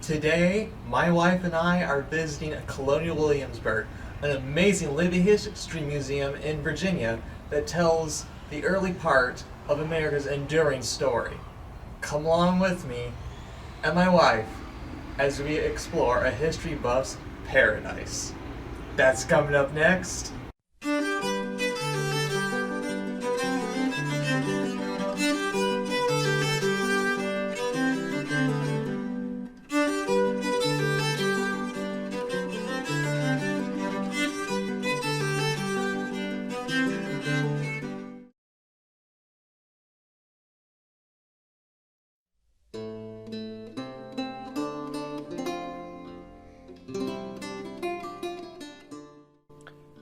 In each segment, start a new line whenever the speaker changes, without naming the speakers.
Today, my wife and I are visiting Colonial Williamsburg, an amazing living history museum in Virginia that tells the early part of America's enduring story. Come along with me and my wife as we explore a history buff's paradise. That's coming up next.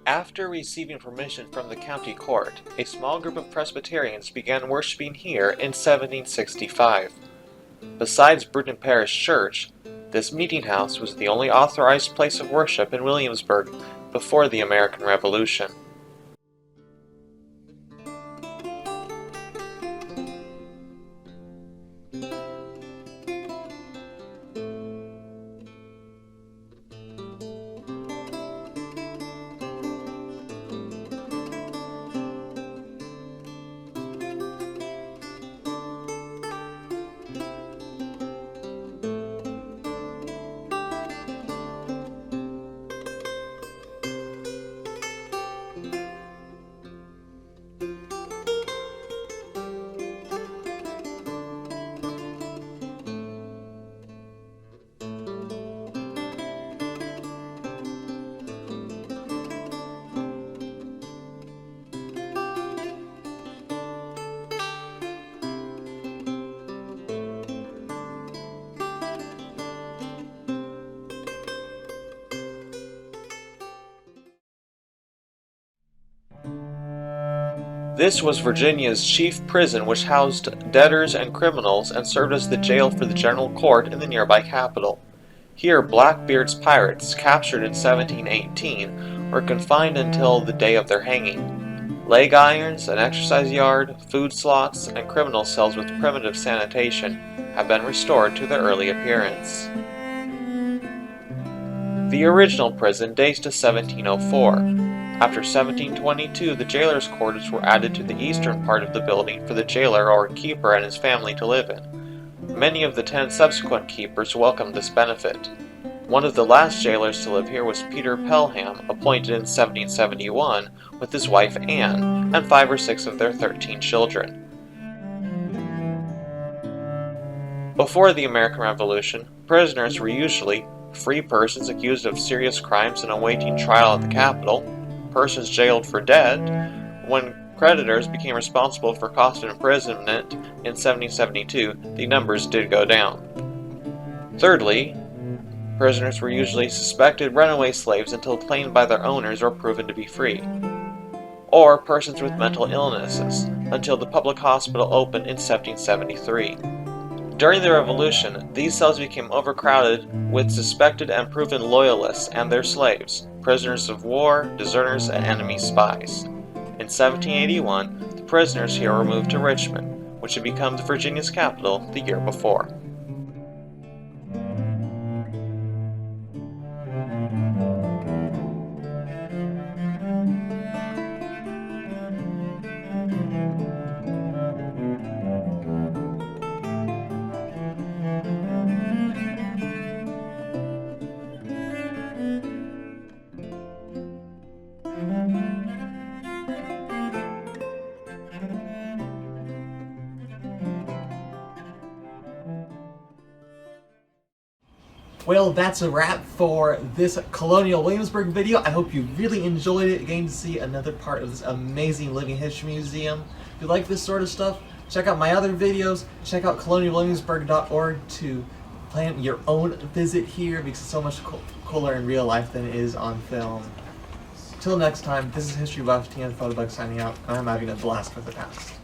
After receiving permission from the county court, a small group of Presbyterians began worshiping here in 1765. Besides Bruton Parish Church, this meeting house was the only authorized place of worship in Williamsburg before the American Revolution. This was Virginia's chief prison, which housed debtors and criminals and served as the jail for the general court in the nearby capital. Here, Blackbeard's pirates, captured in 1718, were confined until the day of their hanging. Leg irons, an exercise yard, food slots, and criminal cells with primitive sanitation have been restored to their early appearance. The original prison dates to 1704. After 1722, the jailer's quarters were added to the eastern part of the building for the jailer or keeper and his family to live in. Many of the 10 subsequent keepers welcomed this benefit. One of the last jailers to live here was Peter Pelham, appointed in 1771, with his wife Anne, and 5 or 6 of their 13 children. Before the American Revolution, prisoners were usually free persons accused of serious crimes and awaiting trial at the capital, persons jailed for debt. When creditors became responsible for cost of imprisonment in 1772, the numbers did go down. Thirdly, prisoners were usually suspected runaway slaves until claimed by their owners or proven to be free, or persons with mental illnesses, until the public hospital opened in 1773. During the Revolution, these cells became overcrowded with suspected and proven loyalists and their slaves, prisoners of war, deserters, and enemy spies. In 1781, the prisoners here were moved to Richmond, which had become Virginia's capital the year before.
Well, that's a wrap for this Colonial Williamsburg video. I hope you really enjoyed it, getting to see another part of this amazing living history museum. If you like this sort of stuff, check out my other videos. Check out colonialwilliamsburg.org to plan your own visit here, because it's so much cooler in real life than it is on film. Till next time, this is History Buff, TN Photobug signing out, and I'm having a blast with the past.